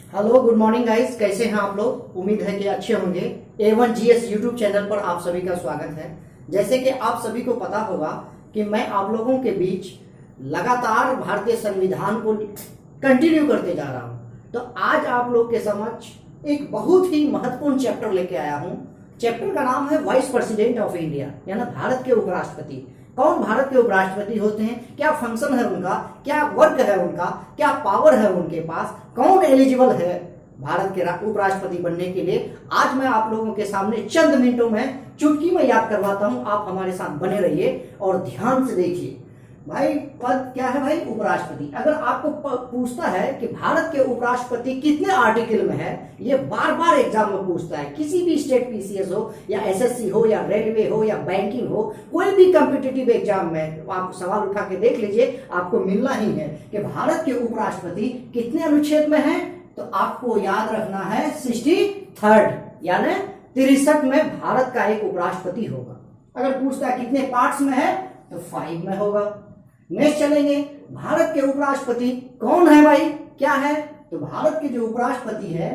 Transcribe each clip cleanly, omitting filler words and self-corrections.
Hello, good morning guys. कैसे हैं आप लोग? उम्मीद है कि अच्छे होंगे। A1GS यूट्यूब चैनल पर आप सभी का स्वागत है। जैसे कि आप सभी को पता होगा कि मैं आप लोगों के बीच लगातार भारतीय संविधान को कंटिन्यू करते जा रहा हूं। तो आज आप लोग के समक्ष एक बहुत ही महत्वपूर्ण चैप्टर लेके आया हूं। चैप्टर का नाम है वाइस प्रेसिडेंट ऑफ इंडिया, यानी भारत के उपराष्ट्रपति। कौन भारत के उपराष्ट्रपति होते हैं, क्या फंक्शन है उनका, क्या वर्क है उनका, क्या पावर है उनके पास, कौन एलिजिबल है भारत के उपराष्ट्रपति बनने के लिए। आज मैं आप लोगों के सामने चंद मिनटों में चुटकी में याद करवाता हूं। आप हमारे साथ बने रहिए और ध्यान से देखिए। भाई, पद क्या है भाई? उपराष्ट्रपति। अगर आपको पूछता है कि भारत के उपराष्ट्रपति कितने आर्टिकल में है, ये बार बार एग्जाम में पूछता है। किसी भी स्टेट पीसीएस हो या एसएससी हो या रेलवे हो या बैंकिंग हो, कोई भी कॉम्पिटिटिव एग्जाम में आप सवाल उठा के देख लीजिए, आपको मिलना ही है कि भारत के उपराष्ट्रपति कितने अनुच्छेद में है। तो आपको याद रखना है 63rd, यानी 63 में भारत का एक उपराष्ट्रपति होगा। अगर पूछता है कितने पार्ट्स में है, तो 5 में होगा। नेक्स्ट चलेंगे, भारत के उपराष्ट्रपति कौन है भाई, क्या है? तो भारत के जो उपराष्ट्रपति है,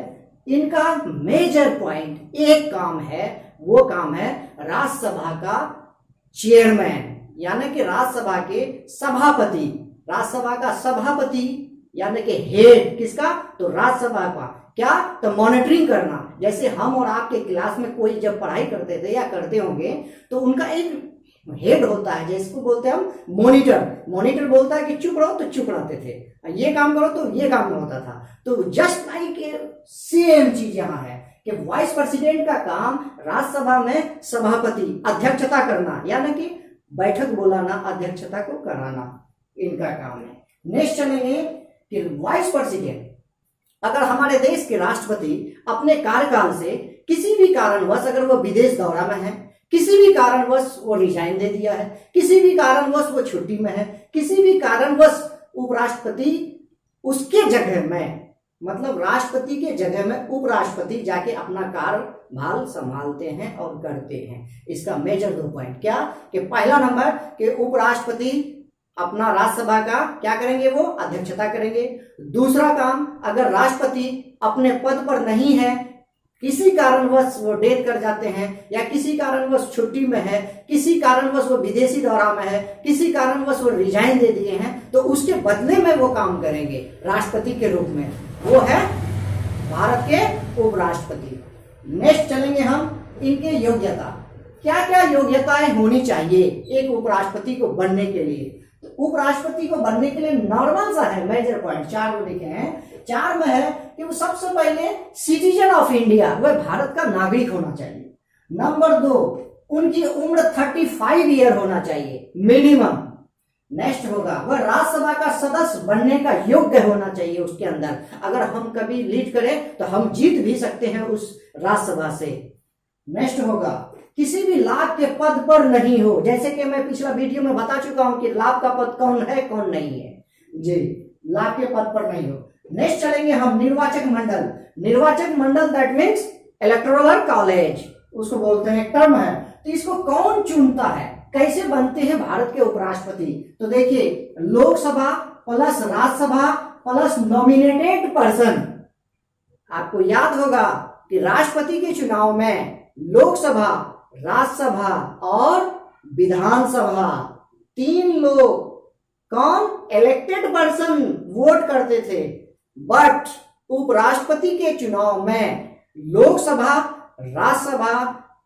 इनका मेजर पॉइंट एक काम है, वो काम है राज्यसभा का चेयरमैन, यानी कि राज्यसभा के सभापति। राज्यसभा का सभापति यानी कि हेड किसका? तो राज्यसभा का। क्या? तो मॉनिटरिंग करना। जैसे हम और आपके क्लास में कोई जब पढ़ाई करते थे या करते होंगे, तो उनका एक हेड होता है, जिसको बोलते हैं हम मॉनिटर। मॉनिटर बोलता है कि चुप रहो, तो चुप रहते थे, ये काम करो तो ये काम होता था। तो जस्ट लाइक सेम चीज यहाँ है कि वाइस प्रेसिडेंट का काम राज्यसभा में सभापति अध्यक्षता करना, यानी कि बैठक बुलाना, अध्यक्षता को कराना, इनका काम है। नेक्स्ट चलेंगे कि वाइस प्रेसिडेंट, अगर हमारे देश के राष्ट्रपति अपने कार्यकाल से किसी भी कारणवश, अगर वो विदेश दौरा में है, किसी भी कारणवश वो रिजाइन दे दिया है, किसी भी कारणवश वो छुट्टी में है, किसी भी कारणवश उपराष्ट्रपति उसके जगह में, मतलब राष्ट्रपति के जगह में उपराष्ट्रपति जाके अपना कार्यभार संभालते हैं और करते हैं। इसका मेजर 2 पॉइंट क्या कि पहला नंबर कि उपराष्ट्रपति अपना राज्यसभा का क्या करेंगे, वो अध्यक्षता करेंगे। दूसरा काम, अगर राष्ट्रपति अपने पद पर नहीं है, किसी कारणवश वो डेथ कर जाते हैं, या किसी कारणवश छुट्टी में है, किसी कारणवश वो विदेशी दौरा में है, किसी कारणवश वो रिजाइन दे दिए हैं, तो उसके बदले में वो काम करेंगे राष्ट्रपति के रूप में, वो है भारत के उपराष्ट्रपति। नेक्स्ट चलेंगे हम इनके योग्यता, क्या क्या योग्यताएं होनी चाहिए एक उपराष्ट्रपति को बनने के लिए। तो उपराष्ट्रपति को बनने के लिए नॉर्मल सा है, मेजर पॉइंट 4 को लिखे हैं। 4 में है कि वो सबसे पहले सिटीजन ऑफ इंडिया, वह भारत का नागरिक होना चाहिए। नंबर 2, उनकी उम्र 35 ईयर होना चाहिए मिनिमम। नेक्स्ट होगा, वह राज्यसभा का सदस्य बनने का योग्य होना चाहिए उसके अंदर। अगर हम कभी लीड करें तो हम जीत भी सकते हैं उस राज्यसभा से। नेक्स्ट होगा, किसी भी लाभ के पद पर नहीं हो, जैसे कि मैं पिछला वीडियो में बता चुका हूं कि लाभ का पद कौन है कौन नहीं है जी, लाभ के पद पर नहीं हो। नेक्स्ट चलेंगे हम निर्वाचक मंडल। निर्वाचक मंडल दैट मीन्स इलेक्टोरल कॉलेज, उसको बोलते हैं, एक टर्म है। तो इसको कौन चुनता है, कैसे बनते हैं भारत के उपराष्ट्रपति? तो देखिए, Lok Sabha plus Rajya Sabha plus nominated person. आपको याद होगा कि राष्ट्रपति के चुनाव में लोकसभा, राज्यसभा और विधानसभा 3 लोग कौन? इलेक्टेड पर्सन वोट करते थे। बट उपराष्ट्रपति के चुनाव में लोकसभा, राज्यसभा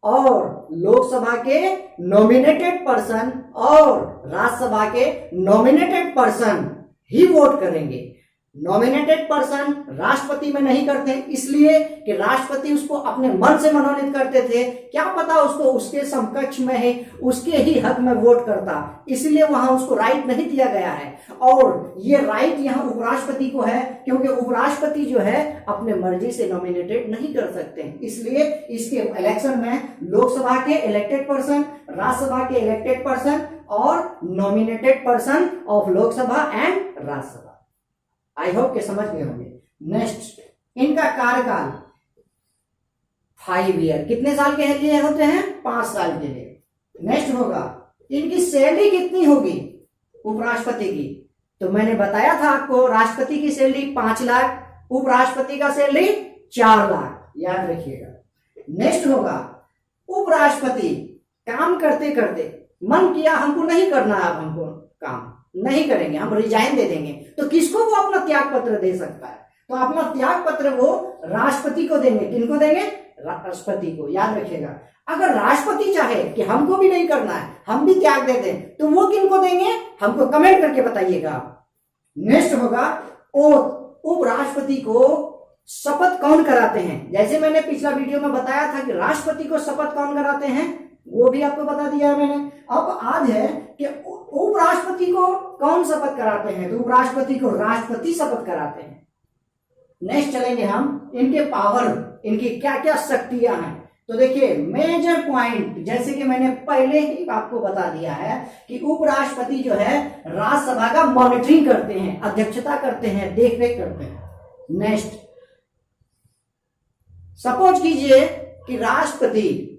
और लोकसभा के नॉमिनेटेड पर्सन और राज्यसभा के नॉमिनेटेड पर्सन ही वोट करेंगे। नॉमिनेटेड पर्सन राष्ट्रपति में नहीं करते, इसलिए कि राष्ट्रपति उसको अपने मन से मनोनीत करते थे। क्या पता उसको उसके समकक्ष में है, उसके ही हक में वोट करता, इसलिए वहां उसको राइट नहीं दिया गया है। और ये राइट यहाँ उपराष्ट्रपति को है, क्योंकि उपराष्ट्रपति जो है अपने मर्जी से नॉमिनेटेड नहीं कर सकते, इसलिए इसके इलेक्शन में लोकसभा के इलेक्टेड पर्सन, राज्यसभा के इलेक्टेड पर्सन और nominated person of Lok Sabha and Rajya Sabha. I hope के समझ गए होंगे। नेक्स्ट, इनका कार्यकाल 5 ईयर, कितने साल के लिए होते हैं? 5 साल के लिए। नेक्स्ट होगा, इनकी सैलरी कितनी होगी उपराष्ट्रपति की? तो मैंने बताया था आपको, राष्ट्रपति की सैलरी 5 लाख, उपराष्ट्रपति का सैलरी 4 लाख, याद रखिएगा। नेक्स्ट होगा उपराष्ट्रपति काम करते करते मन किया हमको नहीं करना है, अब हमको काम नहीं करेंगे, हम रिजाइन दे देंगे, तो किसको वो अपना त्याग पत्र दे सकता है? तो अपना त्याग पत्र वो राष्ट्रपति को देंगे। किनको देंगे? राष्ट्रपति को, याद रखिएगा। अगर राष्ट्रपति चाहे कि हमको भी नहीं करना है, हम भी त्याग दे दें, तो वो किनको देंगे? हमको कमेंट करके बताइएगा। नेक्स्ट होगा उपराष्ट्रपति को शपथ कौन कराते हैं? जैसे मैंने पिछला वीडियो में बताया था कि राष्ट्रपति को शपथ कौन कराते हैं, वो भी आपको बता दिया है मैंने। अब आज है कि उपराष्ट्रपति को कौन शपथ कराते हैं, तो उपराष्ट्रपति को राष्ट्रपति शपथ कराते हैं। नेक्स्ट चलेंगे हम इनके पावर, इनकी क्या क्या शक्तियां हैं। तो देखिए मेजर पॉइंट, जैसे कि मैंने पहले ही आपको बता दिया है कि उपराष्ट्रपति जो है राज्यसभा का मॉनिटरिंग करते हैं, अध्यक्षता करते हैं, देखरेख करते हैं। नेक्स्ट सपोज कीजिए कि राष्ट्रपति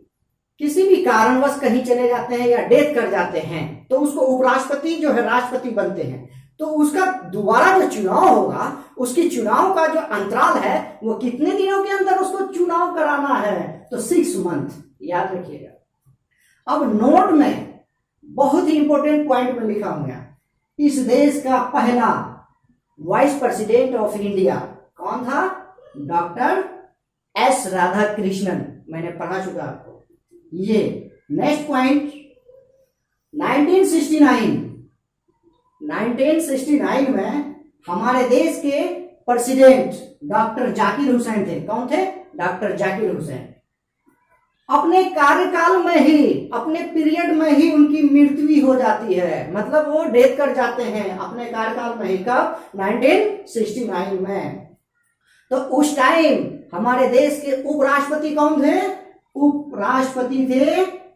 किसी भी कारणवश कहीं चले जाते हैं या डेथ कर जाते हैं, तो उसको उपराष्ट्रपति जो है राष्ट्रपति बनते हैं। तो उसका दोबारा जो चुनाव होगा, उसकी चुनाव का जो अंतराल है वो कितने दिनों के अंदर उसको चुनाव कराना है, तो 6 मंथ, याद रखिएगा। अब नोट में बहुत ही इंपॉर्टेंट पॉइंट में लिखा हुआ, इस देश का पहला वाइस प्रेसिडेंट ऑफ इंडिया कौन था? डॉक्टर एस राधाकृष्णन, मैंने पढ़ा चुका आपको ये। नेक्स्ट पॉइंट 1969 में हमारे देश के प्रेसिडेंट डॉक्टर जाकिर हुसैन थे। कौन थे? डॉक्टर जाकिर हुसैन। अपने कार्यकाल में ही, अपने पीरियड में ही उनकी मृत्यु हो जाती है, मतलब वो डेथ कर जाते हैं अपने कार्यकाल में ही। कब? 1969 में। तो उस टाइम हमारे देश के उपराष्ट्रपति कौन थे? उपराष्ट्रपति थे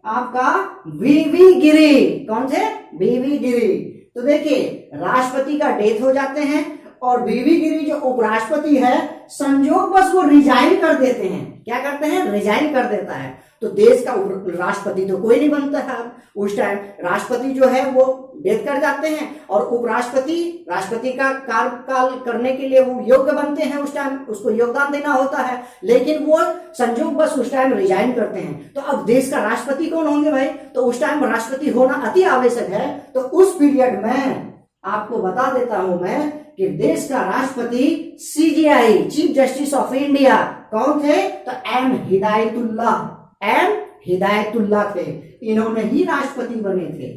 आपका वीवी गिरी। कौन थे? वीवी गिरी। तो देखिए राष्ट्रपति का डेथ हो जाते हैं और वीवी गिरी जो उपराष्ट्रपति है संयोग बस वो रिजाइन कर देते हैं। क्या करते हैं? रिजाइन कर देता है। तो देश का राष्ट्रपति तो कोई नहीं बनता है। अब उस टाइम राष्ट्रपति जो है वो डेथ कर जाते हैं और उपराष्ट्रपति राष्ट्रपति का कार्यकाल करने के लिए वो योग्य बनते हैं। उस टाइम उसको योगदान देना होता है, लेकिन वो संयोग बस उस टाइम रिजाइन करते हैं। तो अब देश का राष्ट्रपति कौन होंगे भाई? तो उस टाइम राष्ट्रपति होना अति आवश्यक है। तो उस पीरियड में आपको बता देता हूं मैं कि देश का राष्ट्रपति CJI, chief justice of India कौन थे? तो एम हिदायतुल्लाह थे। इन्होंने ही राष्ट्रपति बने थे।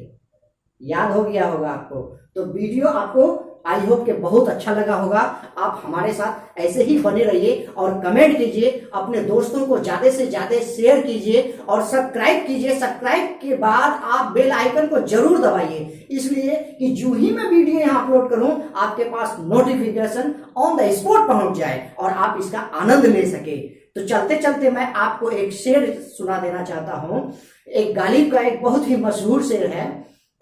याद हो गया होगा आपको। तो वीडियो आपको आई होप के बहुत अच्छा लगा होगा। आप हमारे साथ ऐसे ही बने रहिए और कमेंट कीजिए, अपने दोस्तों को ज्यादा से ज्यादा शेयर कीजिए और सब्सक्राइब कीजिए। सब्सक्राइब के बाद आप बेल आइकन को जरूर दबाइए, इसलिए कि जो ही मैं वीडियो यहाँ अपलोड करूं आपके पास नोटिफिकेशन ऑन द स्पॉट पहुंच जाए और आप इसका आनंद ले सके। तो चलते चलते मैं आपको एक शेर सुना देना चाहता हूं। एक गालिब का एक बहुत ही मशहूर शेर है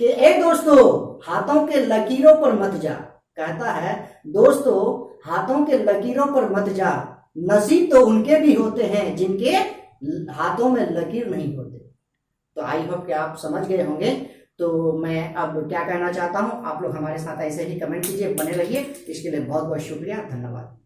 कि ए दोस्तों हाथों के लकीरों पर मत जा। कहता है दोस्तों हाथों के लकीरों पर मत जा, नसीब तो उनके भी होते हैं जिनके हाथों में लकीर नहीं होते। तो आई होप कि आप समझ गए होंगे। तो मैं अब क्या कहना चाहता हूं, आप लोग हमारे साथ ऐसे ही कमेंट कीजिए, बने रहिए। इसके लिए बहुत बहुत शुक्रिया, धन्यवाद।